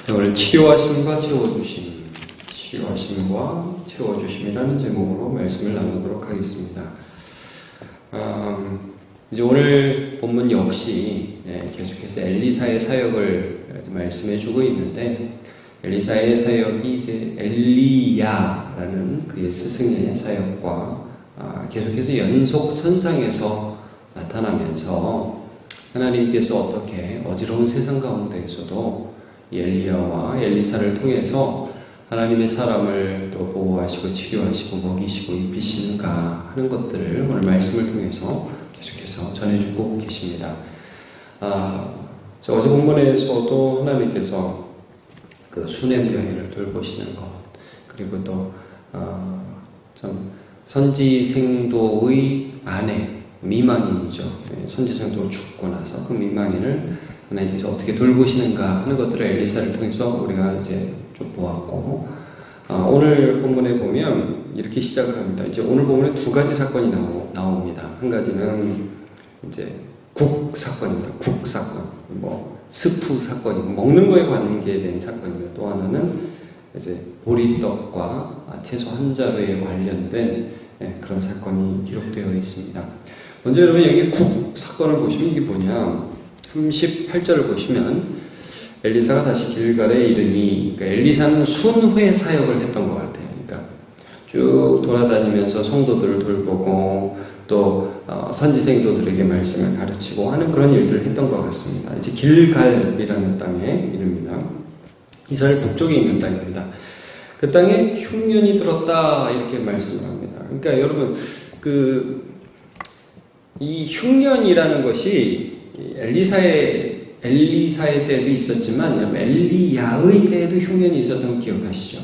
오늘 치료하심과 채워주심, 치료하심과 채워주심이라는 제목으로 말씀을 나누도록 하겠습니다. 이제 오늘 본문 역시 계속해서 엘리사의 사역을 말씀해주고 있는데, 엘리사의 사역이 이제 엘리야라는 그의 스승의 사역과 계속해서 연속선상에서 나타나면서 하나님께서 어떻게 어지러운 세상 가운데에서도 이 엘리야와 엘리사를 통해서 하나님의 사람을 또 보호하시고 치료하시고 먹이시고 입히시는가 하는 것들을 오늘 말씀을 통해서 계속해서 전해주고 계십니다. 어제 본문에서도 하나님께서 그 수냄 여인을 돌보시는 것, 그리고 또 좀 선지생도의 아내, 미망인이죠. 선지생도 죽고 나서 그 미망인을 하나님께서 어떻게 돌보시는가 하는 것들을 엘리사를 통해서 우리가 이제 쭉 보았고, 오늘 본문에 보면 이렇게 시작을 합니다. 이제 오늘 본문에 두 가지 사건이 나옵니다. 한 가지는 이제 국 사건입니다. 국 사건, 스프 사건이고 먹는 거에 관계된 사건입니다. 또 하나는 이제 보리떡과 채소 한 자루에 관련된 그런 사건이 기록되어 있습니다. 먼저 여러분 여기 국 사건을 보시면 이게 뭐냐? 38절을 보시면 엘리사가 다시 길갈에 이르니, 그러니까 엘리사는 순회 사역을 했던 것 같아요. 그러니까 쭉 돌아다니면서 성도들을 돌보고 또 선지생도들에게 말씀을 가르치고 하는 그런 일들을 했던 것 같습니다. 이제 길갈이라는 땅의 이름입니다. 이스라엘 북쪽에 있는 땅입니다. 그 땅에 흉년이 들었다 이렇게 말씀을 합니다. 그러니까 여러분 이 흉년이라는 것이 엘리사의 때에도 있었지만 엘리야의 때에도 흉년이 있었던 거 기억하시죠?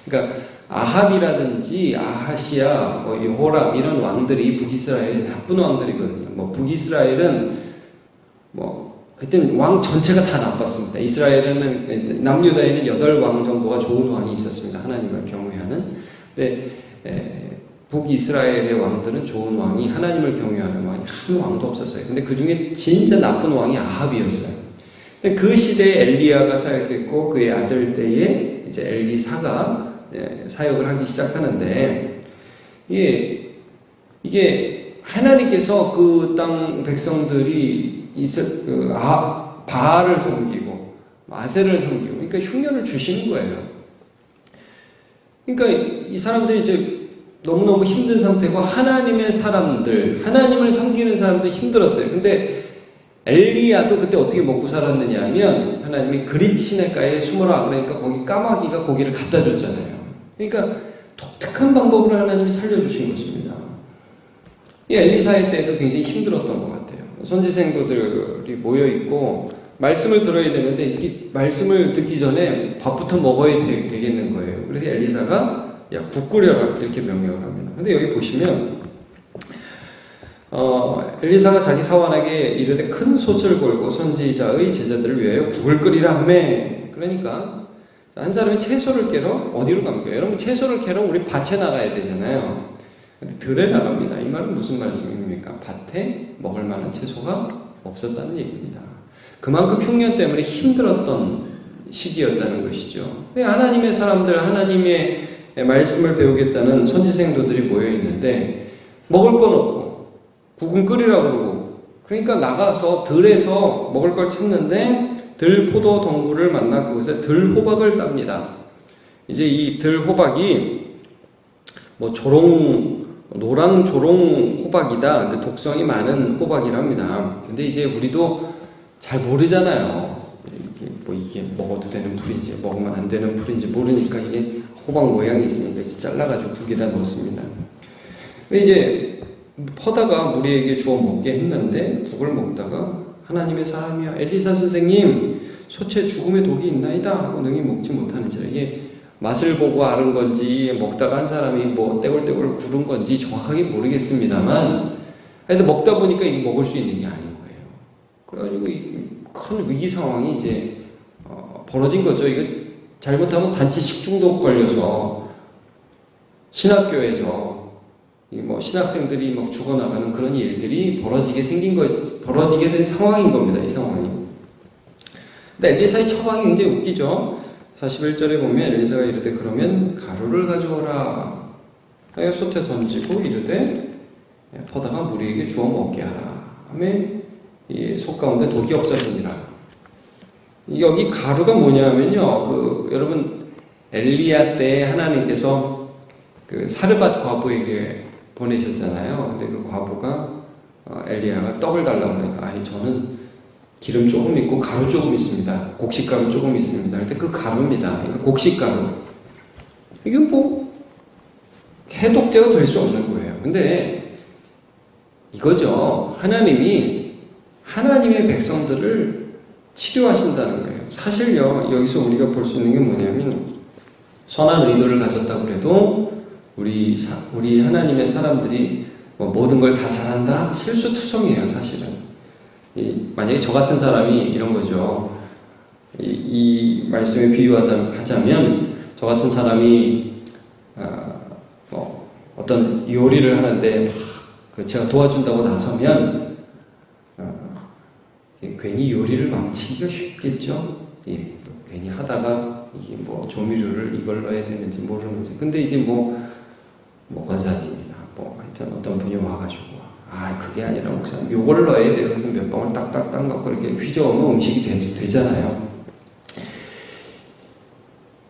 그러니까 아합이라든지 아하시아, 여호람 이런 왕들이 북이스라엘의 나쁜 왕들이거든요. 북이스라엘은 하여튼 왕 전체가 다 나빴습니다. 이스라엘에는 남유다에는 8왕 정도가 좋은 왕이 있었습니다. 하나님을 경외하는. 근데 북이스라엘의 왕들은 좋은 왕이, 하나님을 경외하는 왕이 한 왕도 없었어요. 근데 그 중에 진짜 나쁜 왕이 아합이었어요. 근데 그 시대에 엘리야가 사역했고 그의 아들 때에 이제 엘리사가 사역을 하기 시작하는데, 이게 하나님께서 그 땅 백성들이 바알을 섬기고 아세를 섬기고, 그러니까 흉년을 주시는 거예요. 그러니까 이 사람들이 이제 너무너무 힘든 상태고, 하나님의 사람들, 하나님을 섬기는 사람들 힘들었어요. 근데 엘리야도 그때 어떻게 먹고 살았느냐 하면, 하나님이 그릿 시냇가에 숨으라 그러니까 거기 까마귀가 고기를 갖다 줬잖아요. 그러니까 독특한 방법으로 하나님이 살려주신 것입니다. 이 엘리사의 때에도 굉장히 힘들었던 것 같아요. 선지생도들이 모여있고 말씀을 들어야 되는데, 이 말씀을 듣기 전에 밥부터 먹어야 되겠는 거예요. 그래서 엘리사가 야, 국 끓여라 이렇게 명령을 합니다. 근데 여기 보시면 엘리사가 자기 사환에게 이르되 큰 솥을 걸고 선지자의 제자들을 위하여 국을 끓이라 하매. 그러니까 한 사람이 채소를 캐러 어디로 갑니까? 여러분, 채소를 캐러 우리 밭에 나가야 되잖아요. 근데 들에 나갑니다. 이 말은 무슨 말씀입니까? 밭에 먹을 만한 채소가 없었다는 얘기입니다. 그만큼 흉년 때문에 힘들었던 시기였다는 것이죠. 하나님의 사람들, 하나님의 말씀을 배우겠다는 선지생도들이 모여있는데 먹을 건 없고 국은 끓이라고 그러고, 그러니까 나가서 들에서 먹을 걸 찾는데 들포도 덩굴을 만나 그곳에 들호박을 땁니다. 이제 이 들호박이 노랑 조롱 호박이다. 근데 독성이 많은 호박이랍니다. 근데 이제 우리도 잘 모르잖아요. 이게 먹어도 되는 풀인지 먹으면 안 되는 풀인지 모르니까 이게 호박 모양이 있으니까 이제 잘라가지고 국에다 넣습니다. 근데 이제 퍼다가 우리에게 주워 먹게 했는데, 국을 먹다가 하나님의 사람이야, 엘리사 선생님, 소채 죽음의 독이 있나이다 하고 능히 먹지 못하는지라. 이게 맛을 보고 아는 건지 먹다가 한 사람이 떼굴떼굴 구른 건지 정확하게 모르겠습니다만, 하여튼 먹다 보니까 이게 먹을 수 있는 게 아닌 거예요. 그래가지고 큰 위기 상황이 이제 벌어진 거죠. 이거 잘못하면 단지 식중독 걸려서 신학교에서 신학생들이 죽어나가는 그런 일들이 벌어지게 된 상황인 겁니다. 이 상황이. 근데 엘리사의 처방이 굉장히 웃기죠. 41절에 보면 엘리사가 이르되 그러면 가루를 가져오라 하여 솥에 던지고 이르되 퍼다가 무리에게 주어 먹게 하라 하며 이 솥 가운데 독이 없어지니라. 여기 가루가 뭐냐면요, 여러분 엘리야 때 하나님께서 그 사르밧 과부에게 보내셨잖아요. 근데 그 과부가 엘리야가 떡을 달라고 그러니까 아니 저는 기름 조금 있고 가루 조금 있습니다. 곡식가루 조금 있습니다. 할 때 그 가루입니다. 그러니까 곡식가루. 이게 뭐 해독제가 될 수 없는 거예요. 근데 이거죠. 하나님이 하나님의 백성들을 치료하신다는 거예요. 사실요, 여기서 우리가 볼 수 있는 게 뭐냐면 선한 의도를 가졌다고 해도 우리 하나님의 사람들이 뭐 모든 걸 다 잘한다? 실수투성이에요, 사실은. 만약에 저 같은 사람이 이런 거죠. 이 말씀에 비유하자면 저 같은 사람이 어떤 요리를 하는데 제가 도와준다고 나서면 괜히 요리를 망치기가 쉽겠죠. 예, 괜히 하다가 이게 뭐 조미료를 이걸 넣어야 되는지 모르는지. 근데 이제 뭐 권사님이나 하여튼 어떤 분이 와가지고 그게 아니라 목사님 요걸 넣어야 돼요. 그래서 몇 방울 딱딱딱 넣고 이렇게 휘저으면 음식이 되잖아요.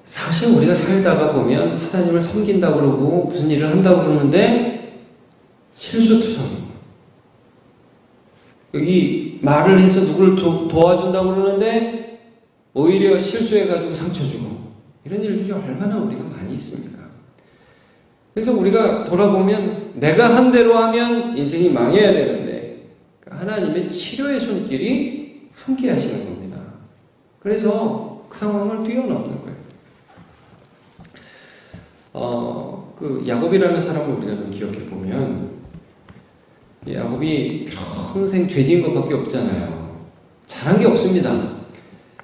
사실 우리가 살다가 보면 하나님을 섬긴다고 그러고 무슨 일을 한다고 그러는데 실수투성이에요. 여기 말을 해서 누구를 도와준다고 그러는데 오히려 실수해가지고 상처 주고 이런 일들이 얼마나 우리가 많이 있습니까? 그래서 우리가 돌아보면 내가 한 대로 하면 인생이 망해야 되는데 하나님의 치료의 손길이 함께 하시는 겁니다. 그래서 그 상황을 뛰어넘는 거예요. 그 야곱이라는 사람을 우리가 좀 기억해 보면 야곱이 평생 죄진 것밖에 없잖아요. 잘한 게 없습니다.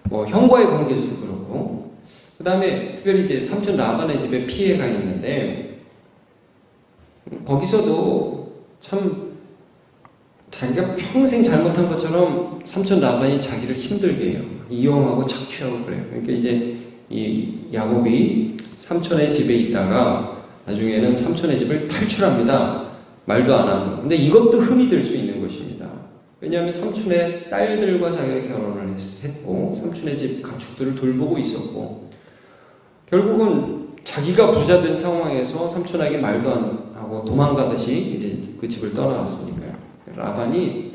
뭐 형과의 관계도 그렇고 그 다음에 특별히 이제 삼촌 라반의 집에 피해가 있는데 거기서도 참 자기가 평생 잘못한 것처럼 삼촌 라반이 자기를 힘들게 해요. 이용하고 착취하고 그래요. 그러니까 이제 이 야곱이 삼촌의 집에 있다가 나중에는 삼촌의 집을 탈출합니다. 말도 안 하고. 근데 이것도 흠이 될 수 있는 것입니다. 왜냐하면 삼촌의 딸들과 자기가 결혼을 했고 삼촌의 집 가축들을 돌보고 있었고 결국은 자기가 부자 된 상황에서 삼촌에게 말도 안 하고 도망가듯이 이제 그 집을 떠나왔으니까요. 라반이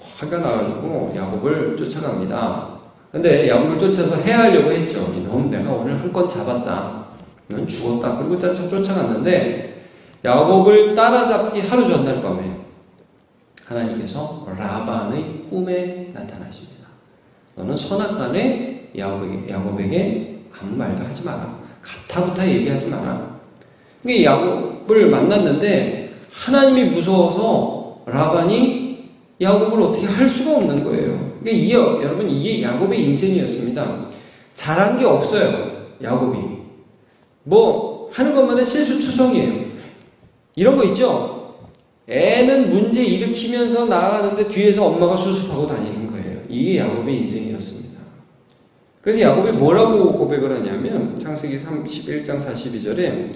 화가 나가지고 야곱을 쫓아갑니다. 근데 야곱을 쫓아서 해하려고 했죠. 넌 내가 오늘 한 건 잡았다. 넌 죽었다. 그리고 쫓아갔는데 야곱을 따라잡기 하루 전날 밤에 하나님께서 라반의 꿈에 나타나십니다. 너는 선악간에 야곱에게 아무 말도 하지 마라. 가타부타 얘기하지 마라. 이게 야곱을 만났는데 하나님이 무서워서 라반이 야곱을 어떻게 할 수가 없는 거예요. 여러분 이게 야곱의 인생이었습니다. 잘한 게 없어요. 야곱이. 뭐 하는 것마다 실수투성이에요. 이런 거 있죠? 애는 문제 일으키면서 나아가는데 뒤에서 엄마가 수습하고 다니는 거예요. 이게 야곱의 인생이었습니다. 그래서 야곱이 뭐라고 고백을 하냐면 창세기 31장 42절에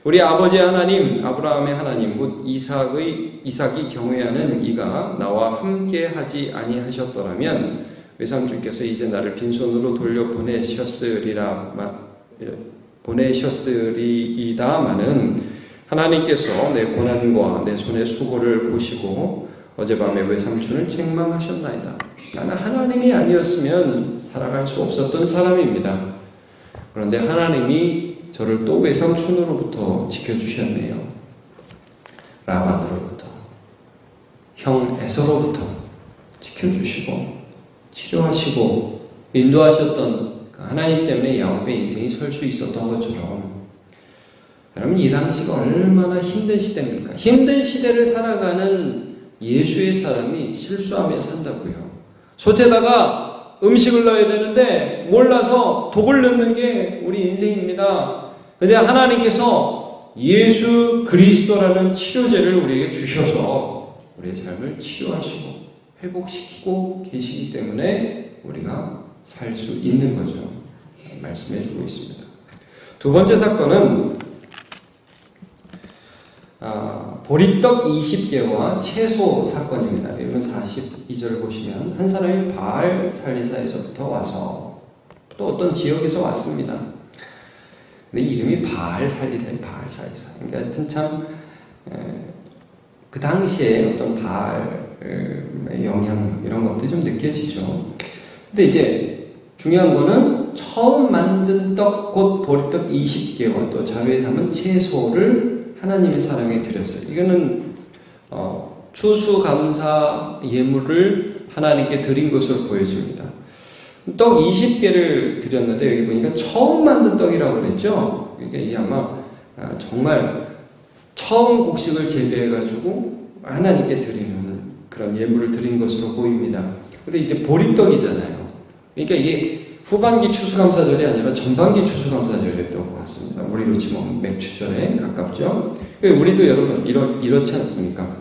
우리 아버지 하나님 아브라함의 하나님 곧 이삭이 경외하는 이가 나와 함께 하지 아니하셨더라면 외삼주께서 이제 나를 빈손으로 돌려 보내셨으리이다마는 하나님께서 내 고난과 내 손의 수고를 보시고 어젯밤에 외삼촌을 책망하셨나이다. 나는 하나님이 아니었으면 살아갈 수 없었던 사람입니다. 그런데 하나님이 저를 또 외삼촌으로부터 지켜주셨네요. 라반으로부터, 형 에서로부터 지켜주시고 치료하시고 인도하셨던 하나님 때문에 야곱의 인생이 설 수 있었던 것처럼 여러분 이 당시가 얼마나 힘든 시대입니까? 힘든 시대를 살아가는 예수의 사람이 실수하며 산다고요. 솥에다가 음식을 넣어야 되는데 몰라서 독을 넣는 게 우리 인생입니다. 그런데 하나님께서 예수 그리스도라는 치료제를 우리에게 주셔서 우리의 삶을 치유하시고 회복시키고 계시기 때문에 우리가 살 수 있는 거죠. 말씀해 주고 있습니다. 두 번째 사건은 보리떡 20개와 채소 사건입니다. 이건 42절을 보시면 한 사람이 바알 살리사에서부터 와서 또 어떤 지역에서 왔습니다. 근데 이름이 바알 살리사예요. 바알 살리사. 그러니까 하여튼 참 그 당시에 어떤 바알의 영향 이런 것들이 좀 느껴지죠. 근데 이제 중요한 거는 처음 만든 떡 곧 보리떡 20개와 또 자루에 담은 채소를 하나님의 사람에게 드렸어요. 이거는 추수감사 예물을 하나님께 드린 것으로 보여집니다. 떡 20개를 드렸는데 여기 보니까 처음 만든 떡이라고 그랬죠. 이게 아마 정말 처음 곡식을 재배해가지고 하나님께 드리는 그런 예물을 드린 것으로 보입니다. 근데 이제 보리떡이잖아요. 그러니까 이게 후반기 추수감사절이 아니라 전반기 추수감사절이었던 것 같습니다. 우리로 치면 맥추절에 가깝죠. 우리도 여러분 이렇지 않습니까?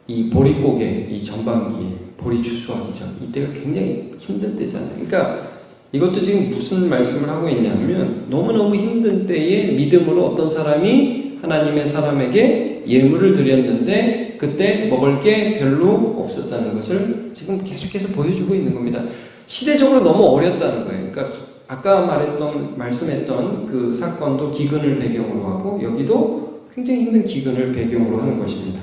이 보릿고개, 이 전반기 보리 추수하기 전 이때가 굉장히 힘든 때잖아요. 그러니까 이것도 지금 무슨 말씀을 하고 있냐면 너무너무 힘든 때에 믿음으로 어떤 사람이 하나님의 사람에게 예물을 드렸는데 그때 먹을 게 별로 없었다는 것을 지금 계속해서 보여주고 있는 겁니다. 시대적으로 너무 어렵다는 거예요. 그러니까 아까 말씀했던 그 사건도 기근을 배경으로 하고 여기도 굉장히 힘든 기근을 배경으로 하는 것입니다.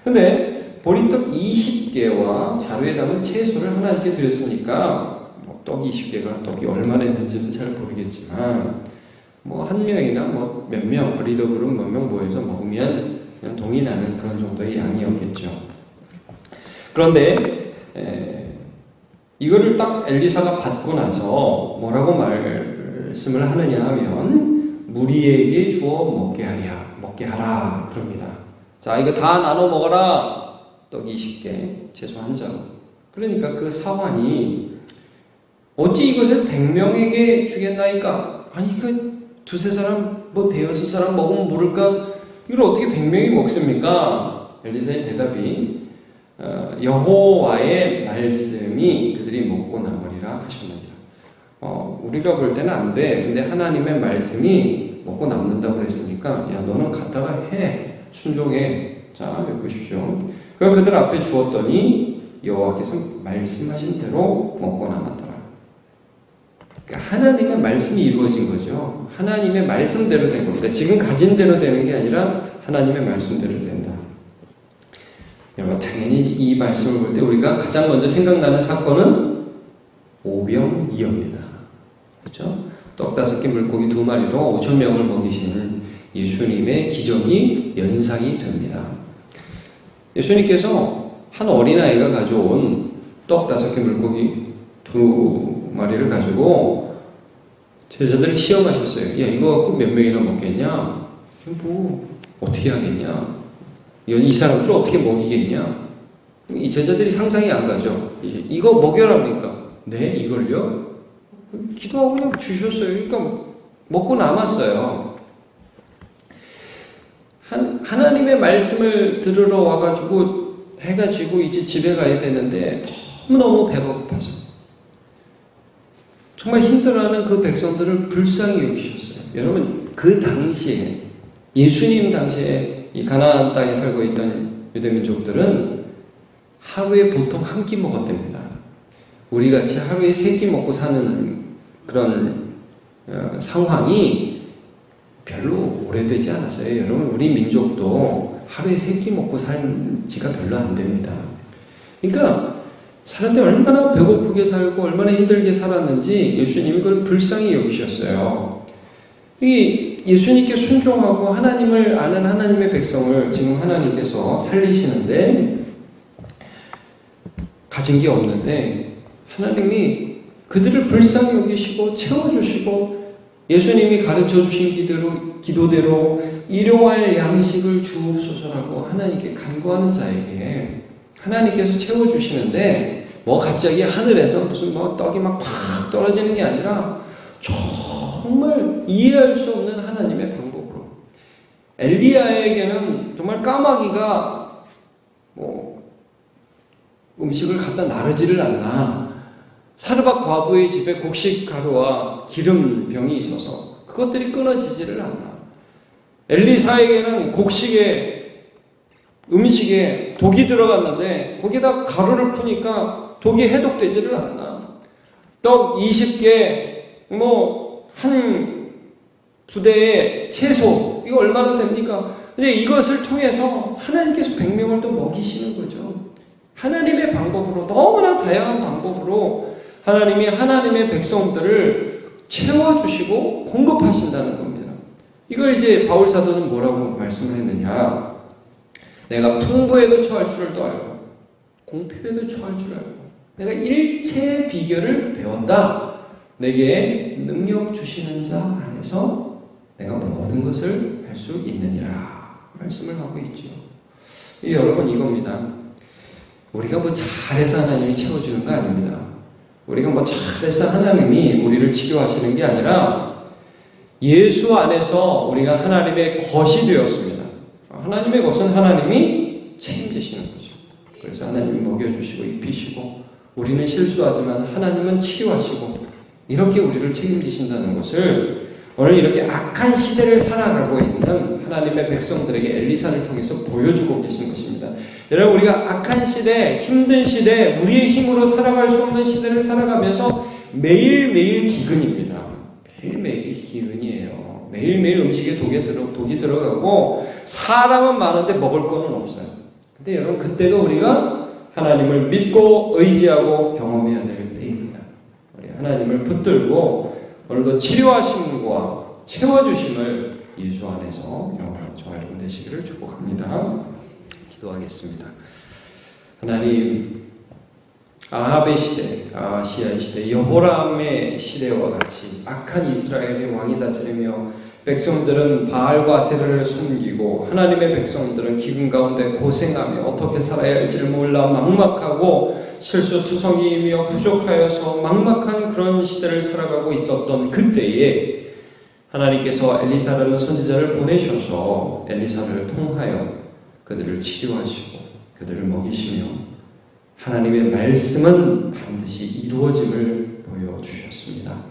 근데 보리떡 20개와 자루에 담은 채소를 하나님께 드렸으니까 떡 20개가 떡이 얼마나 있는지는 잘 모르겠지만 한 명이나 몇 명, 리더그룹 몇 명 모여서 먹으면 그냥 동이 나는 그런 정도의 양이었겠죠. 그런데 이거를 딱 엘리사가 받고 나서 뭐라고 말씀을 하느냐 하면 무리에게 주어 먹게 하라 그럽니다. 자, 이거 다 나눠 먹어라. 떡 20개, 채소 한 자루. 그러니까 그 사환이 어찌 이것을 100명에게 주겠나이까? 아니 이거 두세 사람, 대여섯 사람 먹으면 모를까? 이걸 어떻게 100명이 먹습니까? 엘리사의 대답이 여호와의 말씀이 그들이 먹고 남으리라 하셨느니라. 우리가 볼 때는 안 돼. 근데 하나님의 말씀이 먹고 남는다고 그랬으니까 야 너는 갔다가 해. 순종해. 자 여기 보십시오. 그가 그들 앞에 주었더니 여호와께서 말씀하신 대로 먹고 남았더라. 그러니까 하나님의 말씀이 이루어진 거죠. 하나님의 말씀대로 된 겁니다. 지금 가진 대로 되는 게 아니라 하나님의 말씀대로 된다. 여러분 당연히 이 말씀을 볼 때 우리가 가장 먼저 생각나는 사건은 오병이어입니다. 그렇죠? 떡 5개 물고기 2마리로 5,000명을 먹이시는 예수님의 기적이 연상이 됩니다. 예수님께서 한 어린아이가 가져온 떡 5개 물고기 2마리를 가지고 제자들을 시험하셨어요. 야 이거 갖고 몇 명이나 먹겠냐? 어떻게 하겠냐? 이 사람들을 어떻게 먹이겠냐? 이 제자들이 상상이 안 가죠. 이거 먹여라 그러니까 네? 이걸요? 기도하고 그냥 주셨어요. 그러니까 먹고 남았어요. 하나님의 말씀을 들으러 와가지고 해가 지고 이제 집에 가야 되는데 너무너무 배가 고파서 정말 힘들어하는 그 백성들을 불쌍히 여기셨어요. 여러분 그 당시에 예수님 당시에 이 가나안 땅에 살고 있던 유대민족들은 하루에 보통 한 끼 먹었답니다. 우리같이 하루에 3끼 먹고 사는 그런 상황이 별로 오래되지 않았어요. 여러분 우리 민족도 하루에 3끼 먹고 산 지가 별로 안 됩니다. 그러니까 사람들이 얼마나 배고프게 살고 얼마나 힘들게 살았는지 예수님이 그걸 불쌍히 여기셨어요. 이 예수님께 순종하고 하나님을 아는 하나님의 백성을 지금 하나님께서 살리시는데 가진 게 없는데 하나님이 그들을 불쌍히 여기시고 채워주시고 예수님이 가르쳐 주신 기도대로 일용할 양식을 주옵소서라고 하나님께 간구하는 자에게 하나님께서 채워주시는데 갑자기 하늘에서 무슨 떡이 막 팍 떨어지는 게 아니라 정말 이해할 수 없는 하나님의 방법으로 엘리야에게는 정말 까마귀가 음식을 갖다 나르지를 않나 사르밧 과부의 집에 곡식 가루와 기름병이 있어서 그것들이 끊어지지를 않나. 엘리사에게는 음식에 독이 들어갔는데 거기다 가루를 푸니까 독이 해독되지를 않나. 떡 20개, 한 부대의 채소, 이거 얼마나 됩니까? 근데 이것을 통해서 하나님께서 100명을 또 먹이시는 거죠. 하나님의 방법으로, 너무나 다양한 방법으로 하나님이 하나님의 백성들을 채워주시고 공급하신다는 겁니다. 이걸 이제 바울 사도는 뭐라고 말씀을 했느냐? 내가 풍부에도 처할 줄도 알고 공핍에도 처할 줄 알고 내가 일체의 비결을 배웠다. 내게 능력 주시는 자 안에서 내가 모든 것을 할 수 있느니라 말씀을 하고 있죠. 여러분, 이겁니다. 우리가 잘해서 하나님이 채워주는 거 아닙니다. 우리가 잘해서 하나님이 우리를 치료하시는 게 아니라 예수 안에서 우리가 하나님의 것이 되었습니다. 하나님의 것은 하나님이 책임지시는 거죠. 그래서 하나님이 먹여주시고 입히시고 우리는 실수하지만 하나님은 치료하시고 이렇게 우리를 책임지신다는 것을 오늘 이렇게 악한 시대를 살아가고 있는 하나님의 백성들에게 엘리사를 통해서 보여주고 계신 것입니다. 여러분, 우리가 악한 시대, 힘든 시대, 우리의 힘으로 살아갈 수 없는 시대를 살아가면서 매일매일 기근입니다. 매일매일 기근이에요. 매일매일 음식에 독이 들어가고 사람은 많은데 먹을 거는 없어요. 근데 여러분, 그때도 우리가 하나님을 믿고 의지하고 경험해야 될 때입니다. 우리 하나님을 붙들고 오늘도 치료하심과 채워주심을 예수 안에서 영원한 저와 여러분 되시기를 축복합니다. 기도하겠습니다. 하나님, 아합의 시대, 아시아의 시대, 여호람의 시대와 같이 악한 이스라엘의 왕이 다스리며 백성들은 바알과 아세라를 섬기고 하나님의 백성들은 기근 가운데 고생하며 어떻게 살아야 할지를 몰라 막막하고 실수투성이이며 부족하여서 막막한 그런 시대를 살아가고 있었던 그때에 하나님께서 엘리사라는 선지자를 보내셔서 엘리사를 통하여 그들을 치료하시고 그들을 먹이시며 하나님의 말씀은 반드시 이루어짐을 보여주셨습니다.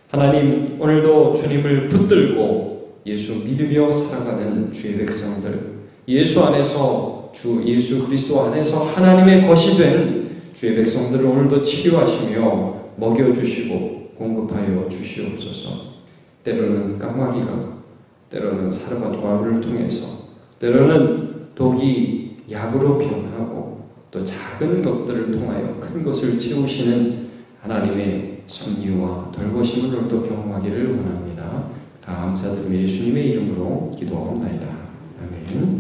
하나님, 오늘도 주님을 붙들고 예수 믿으며 살아가는 주의 백성들, 예수 안에서 예수 그리스도 안에서 하나님의 것이 된 주의 백성들을 오늘도 치료하시며 먹여주시고 공급하여 주시옵소서. 때로는 까마귀가, 때로는 사르밧 과부를 통해서, 때로는 독이 약으로 변하고 또 작은 것들을 통하여 큰 것을 채우시는 하나님의 섭리와 돌보심을 오늘도 경험하기를 원합니다. 감사드리며 예수님의 이름으로 기도하옵나이다. 아멘.